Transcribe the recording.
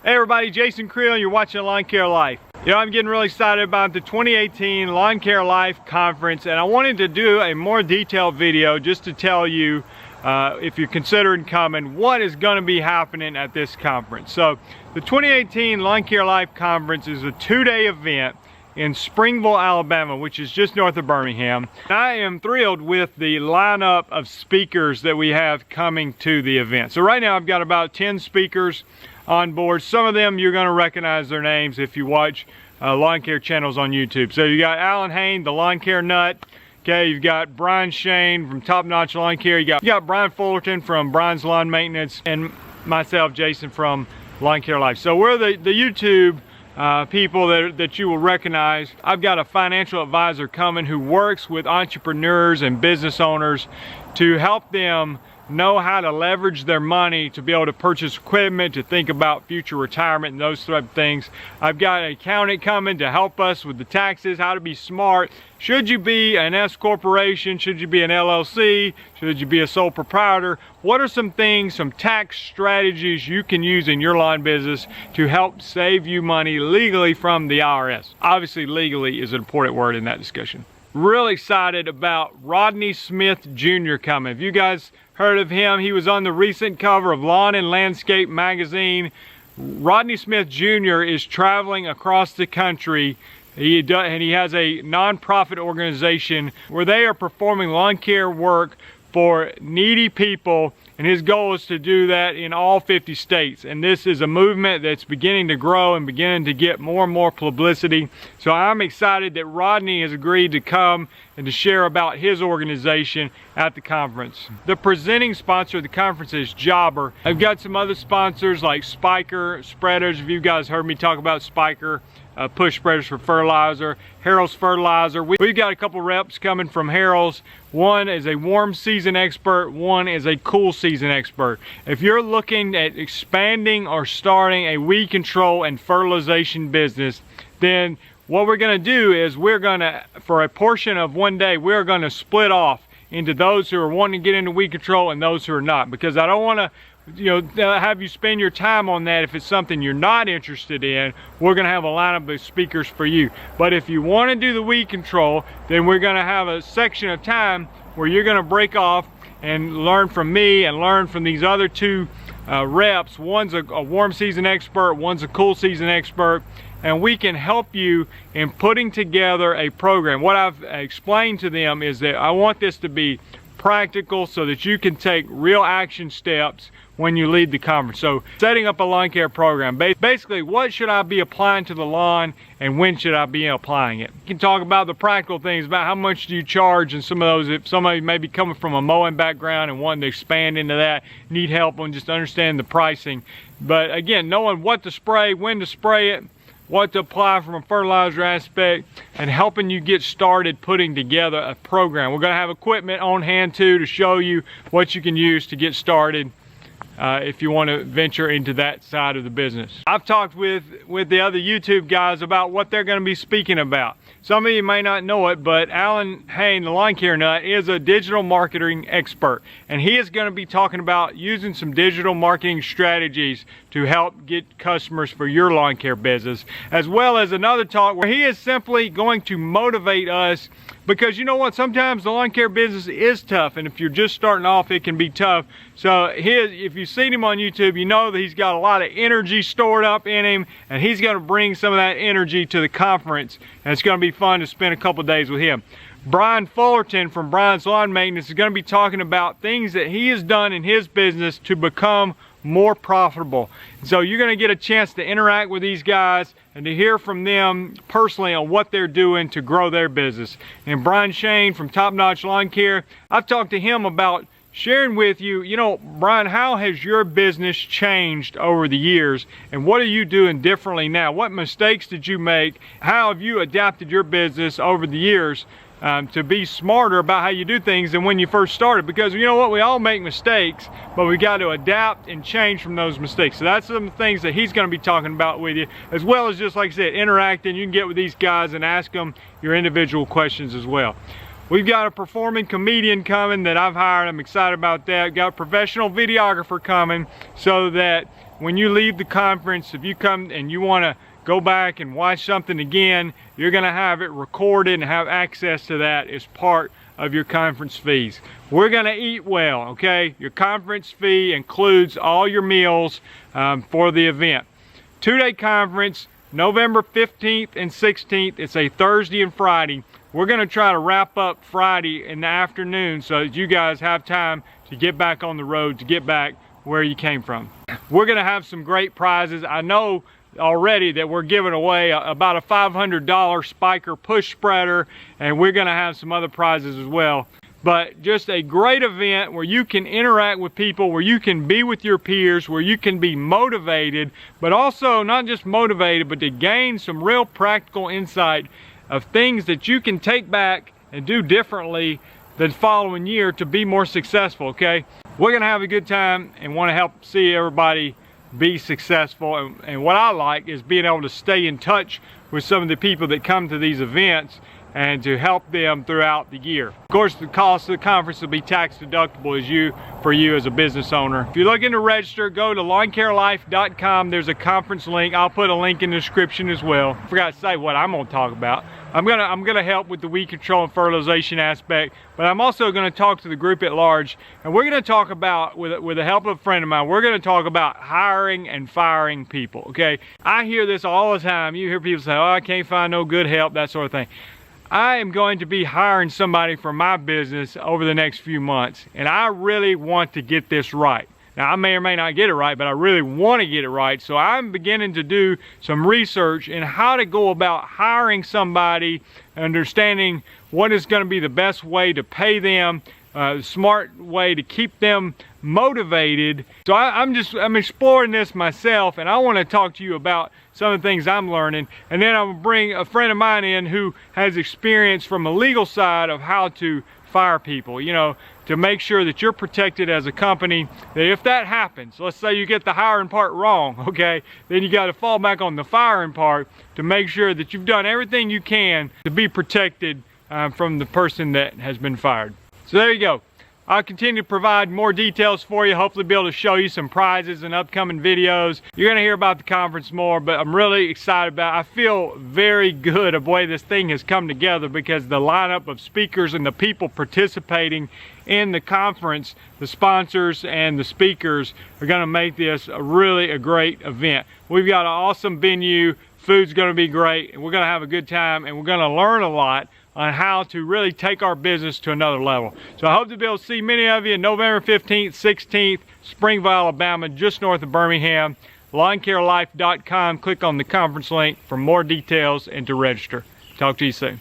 Hey everybody, Jason Creel, you're watching Lawn Care Life. You know, I'm getting really excited about the 2018 Lawn Care Life Conference, and I wanted to do a more detailed video just to tell you, if you're considering coming, what is going to be happening at this conference. So, the 2018 Lawn Care Life Conference is a 2-day event in Springville, Alabama, which is just north of Birmingham. I am thrilled with the lineup of speakers that we have coming to the event. So right now I've got about 10 speakers on board. Some of them you're going to recognize their names if you watch lawn care channels on YouTube. So you got Hane, the lawn care nut. Okay, you've got Shain from Top Notch Lawn Care. You got Brian Fullerton from Brian's Lawn Maintenance, and myself, Jason, from Lawn Care Life. So we're the YouTube people that you will recognize. I've got a financial advisor coming who works with entrepreneurs and business owners to help them know how to leverage their money to be able to purchase equipment, to think about future retirement and those type of things. I've got an accountant coming to help us with the taxes, how to be smart. Should you be an S corporation? Should you be an LLC? Should you be a sole proprietor? What are some things, some tax strategies you can use in your lawn business to help save you money legally from the IRS? Obviously, legally is an important word in that discussion. Really excited about Rodney Smith Jr. coming. If you guys heard of him, he was on the recent cover of Lawn and Landscape magazine. Rodney Smith Jr. is traveling across the country. He has a nonprofit organization where they are performing lawn care work for needy people, and his goal is to do that in all 50 states. And this is a movement that's beginning to grow and beginning to get more and more publicity. So I'm excited that Rodney has agreed to come and to share about his organization at the conference. The presenting sponsor of the conference is Jobber. I've got some other sponsors like Spiker Spreaders. If you guys heard me talk about Spiker, push spreaders for fertilizer, Harold's Fertilizer. We've got a couple reps coming from Harold's. One is a warm season expert, one is a cool season expert. If you're looking at expanding or starting a weed control and fertilization business, then what we're going to do is for a portion of one day, we're going to split off into those who are wanting to get into weed control and those who are not, because I don't want to have you spend your time on that. If it's something you're not interested in, we're going to have a lineup of speakers for you. But if you want to do the weed control, then we're going to have a section of time where you're going to break off and learn from me and learn from these other two reps. One's a warm season expert, one's a cool season expert, and we can help you in putting together a program. What I've explained to them is that I want this to be practical so that you can take real action steps when you lead the conference. So setting up a lawn care program, basically what should I be applying to the lawn and when should I be applying it. You can talk about the practical things, about how much do you charge, and some of those, if somebody may be coming from a mowing background and wanting to expand into that, need help on just understanding the pricing. But again, knowing what to spray, when to spray it, what to apply from a fertilizer aspect, and helping you get started putting together a program. We're going to have equipment on hand too to show you what you can use to get started if you want to venture into that side of the business. I've talked with the other YouTube guys about what they're going to be speaking about. Some of you may not know it, but Allyn Hane, the lawn care nut, is a digital marketing expert, and he is going to be talking about using some digital marketing strategies to help get customers for your lawn care business, as well as another talk where he is simply going to motivate us, because you know what, sometimes the lawn care business is tough, and if you're just starting off, it can be tough. So if you've seen him on YouTube, you know that he's got a lot of energy stored up in him, and he's going to bring some of that energy to the conference, and it's going to be fun to spend a couple days with him. Brian Fullerton from Brian's Lawn Maintenance is going to be talking about things that he has done in his business to become more profitable. So you're going to get a chance to interact with these guys and to hear from them personally on what they're doing to grow their business. And Brian Shain from Top Notch Lawn Care, I've talked to him about sharing with you, you know, Brian, how has your business changed over the years, and what are you doing differently now? What mistakes did you make? How have you adapted your business over the years to be smarter about how you do things than when you first started? Because you know what, we all make mistakes, but we got to adapt and change from those mistakes. So that's some things that he's going to be talking about with you, as well as, just like I said, interacting. You can get with these guys and ask them your individual questions as well. We've got a performing comedian coming that I've hired. I'm excited about that. Got a professional videographer coming so that when you leave the conference, if you come and you want to go back and watch something again, you're going to have it recorded and have access to that as part of your conference fees. We're going to eat well, okay? Your conference fee includes all your meals for the event. 2-day conference, November 15th and 16th. It's a Thursday and Friday. We're going to try to wrap up Friday in the afternoon so that you guys have time to get back on the road, to get back where you came from. We're going to have some great prizes. I know already that we're giving away about a $500 spiker push spreader, and we're going to have some other prizes as well. But just a great event where you can interact with people, where you can be with your peers, where you can be motivated, but also not just motivated, but to gain some real practical insight of things that you can take back and do differently the following year to be more successful, okay? We're gonna have a good time and want to help see everybody be successful. And what I like is being able to stay in touch with some of the people that come to these events and to help them throughout the year. Of course, the cost of the conference will be tax deductible for you as a business owner. If you're looking to register, go to lawncarelife.com. There's a conference link. I'll put a link in the description as well. I forgot to say what I'm gonna talk about. I'm gonna help with the weed control and fertilization aspect, but I'm also gonna talk to the group at large, and we're gonna talk about, with the help of a friend of mine, we're gonna talk about hiring and firing people, okay? I hear this all the time. You hear people say, oh, I can't find no good help, that sort of thing. I am going to be hiring somebody for my business over the next few months, and I really want to get this right. Now, I may or may not get it right, but I really want to get it right. So I'm beginning to do some research in how to go about hiring somebody, understanding what is going to be the best way to pay them, smart way to keep them motivated. So I'm exploring this myself, and I want to talk to you about some of the things I'm learning. And then I'm going to bring a friend of mine in who has experience from a legal side of how to fire people, you know, to make sure that you're protected as a company, that if that happens, let's say you get the hiring part wrong, okay, then you got to fall back on the firing part to make sure that you've done everything you can to be protected from the person that has been fired. So there you go. I'll continue to provide more details for you, hopefully be able to show you some prizes in upcoming videos. You're going to hear about the conference more, but I'm really excited about it. I feel very good of the way this thing has come together, because the lineup of speakers and the people participating in the conference, the sponsors and the speakers, are going to make this really a great event. We've got an awesome venue, food's going to be great, and we're going to have a good time, and we're going to learn a lot on how to really take our business to another level. So I hope to be able to see many of you November 15th, 16th, Springville, Alabama, just north of Birmingham. lawncarelife.com. Click on the conference link for more details and to register. Talk to you soon.